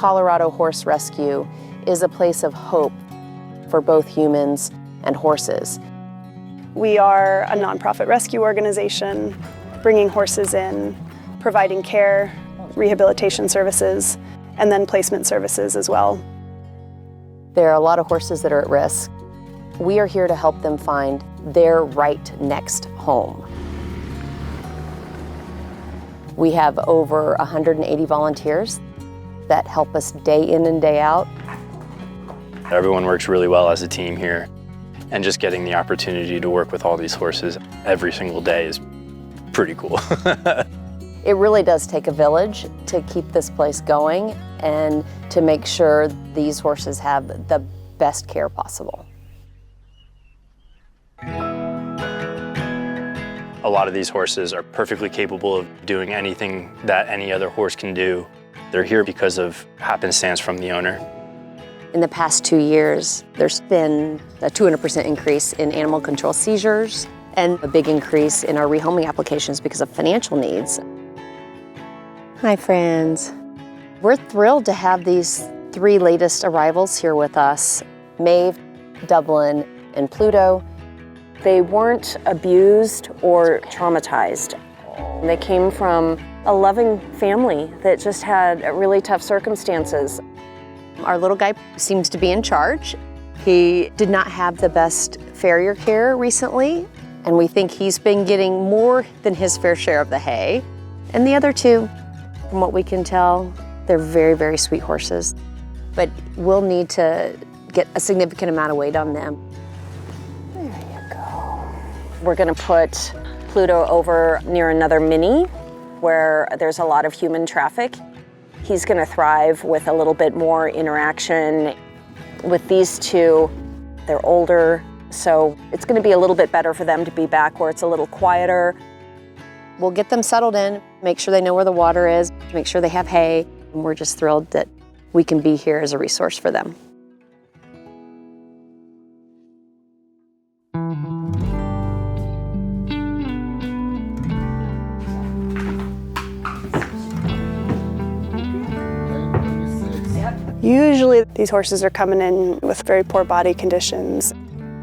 Colorado Horse Rescue is a place of hope for both humans and horses. We are a nonprofit rescue organization, bringing horses in, providing care, rehabilitation services, and then placement services as well. There are a lot of horses that are at risk. We are here to help them find their right next home. We have over 180 volunteers that help us day in and day out. Everyone works really well as a team here, and just getting the opportunity to work with all these horses every single day is pretty cool. It really does take a village to keep this place going and to make sure these horses have the best care possible. A lot of these horses are perfectly capable of doing anything that any other horse can do. They're here because of happenstance from the owner. In the past 2 years, there's been a 200% increase in animal control seizures and a big increase in our rehoming applications because of financial needs. Hi, friends. We're thrilled to have these 3 latest arrivals here with us, Maeve, Dublin, and Pluto. They weren't abused or traumatized. They came from a loving family that just had really tough circumstances. Our little guy seems to be in charge. He did not have the best farrier care recently, and we think he's been getting more than his fair share of the hay. And the other 2, from what we can tell, they're very, very sweet horses. But we'll need to get a significant amount of weight on them. There you go. We're gonna put Pluto over near another mini where there's a lot of human traffic. He's gonna thrive with a little bit more interaction. With these 2, they're older, so it's gonna be a little bit better for them to be back where it's a little quieter. We'll get them settled in, make sure they know where the water is, make sure they have hay, and we're just thrilled that we can be here as a resource for them. Usually these horses are coming in with very poor body conditions,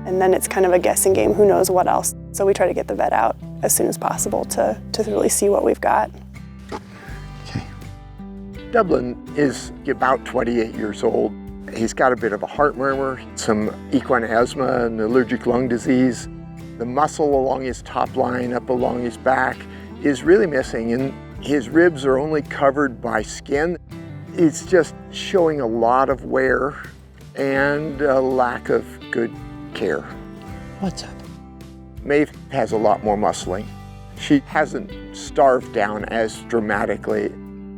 and then it's kind of a guessing game, who knows what else. So we try to get the vet out as soon as possible to really see what we've got. Okay. Dublin is about 28 years old. He's got a bit of a heart murmur, some equine asthma and allergic lung disease. The muscle along his top line, up along his back, is really missing, and his ribs are only covered by skin. It's just showing a lot of wear and a lack of good care. What's up? Maeve has a lot more muscling. She hasn't starved down as dramatically.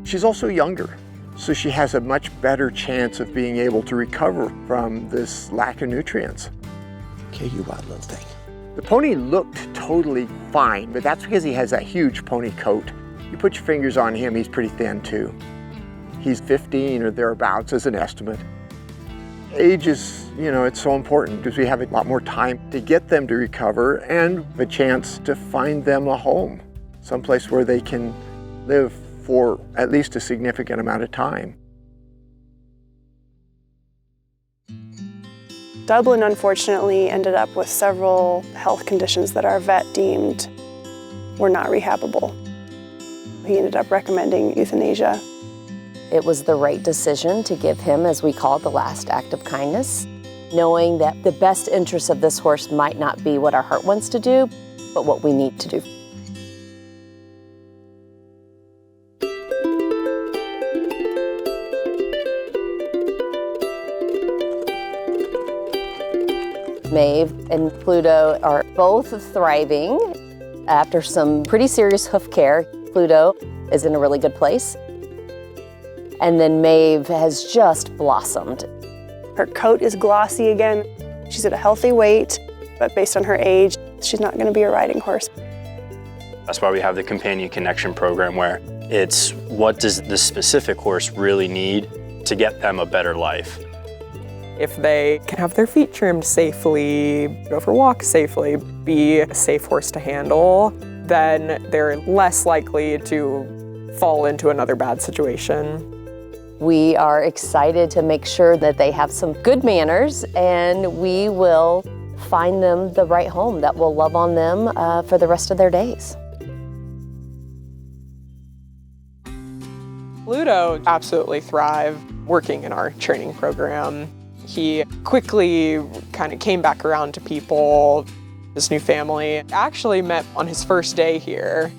She's also younger, so she has a much better chance of being able to recover from this lack of nutrients. Okay, you wild little thing. The pony looked totally fine, but that's because he has that huge pony coat. You put your fingers on him, he's pretty thin too. He's 15 or thereabouts as an estimate. Age is, it's so important because we have a lot more time to get them to recover and a chance to find them a home, someplace where they can live for at least a significant amount of time. Dublin unfortunately ended up with several health conditions that our vet deemed were not rehabbable. He ended up recommending euthanasia. It was the right decision to give him, as we call it, the last act of kindness, knowing that the best interest of this horse might not be what our heart wants to do, but what we need to do. Maeve and Pluto are both thriving after some pretty serious hoof care. Pluto is in a really good place. And then Maeve has just blossomed. Her coat is glossy again. She's at a healthy weight, but based on her age, she's not going to be a riding horse. That's why we have the Companion Connection program, where it's what does the specific horse really need to get them a better life. If they can have their feet trimmed safely, go for walks safely, be a safe horse to handle, then they're less likely to fall into another bad situation. We are excited to make sure that they have some good manners, and we will find them the right home that will love on them for the rest of their days. Pluto absolutely thrived working in our training program. He quickly kind of came back around to people. His new family actually met on his first day here.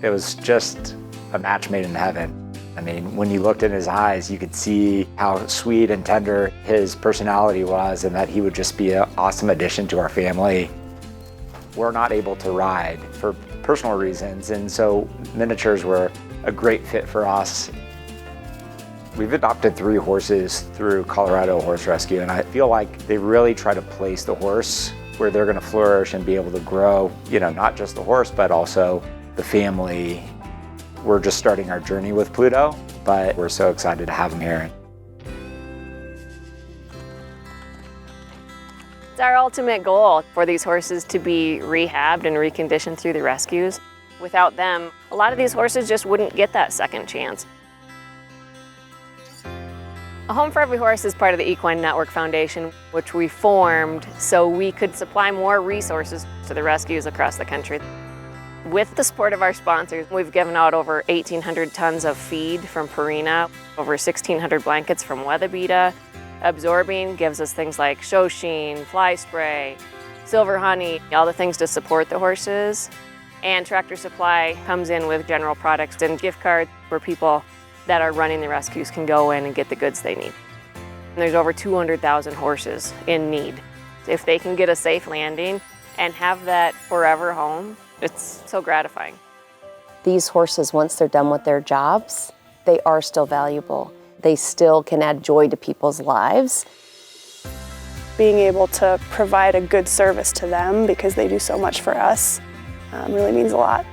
It was just a match made in heaven. I mean, when you looked in his eyes, you could see how sweet and tender his personality was and that he would just be an awesome addition to our family. We're not able to ride for personal reasons, and so miniatures were a great fit for us. We've adopted 3 horses through Colorado Horse Rescue, and I feel like they really try to place the horse where they're going to flourish and be able to grow, you know, not just the horse, but also the family. We're just starting our journey with Pluto, but we're so excited to have him here. It's our ultimate goal for these horses to be rehabbed and reconditioned through the rescues. Without them, a lot of these horses just wouldn't get that second chance. A Home for Every Horse is part of the Equine Network Foundation, which we formed so we could supply more resources to the rescues across the country. With the support of our sponsors, we've given out over 1,800 tons of feed from Purina, over 1,600 blankets from WeatherBeeta. Absorbing gives us things like show sheen, fly spray, silver honey, all the things to support the horses. And Tractor Supply comes in with general products and gift cards where people that are running the rescues can go in and get the goods they need. And there's over 200,000 horses in need. If they can get a safe landing and have that forever home, it's so gratifying. These horses, once they're done with their jobs, they are still valuable. They still can add joy to people's lives. Being able to provide a good service to them because they do so much for us really means a lot.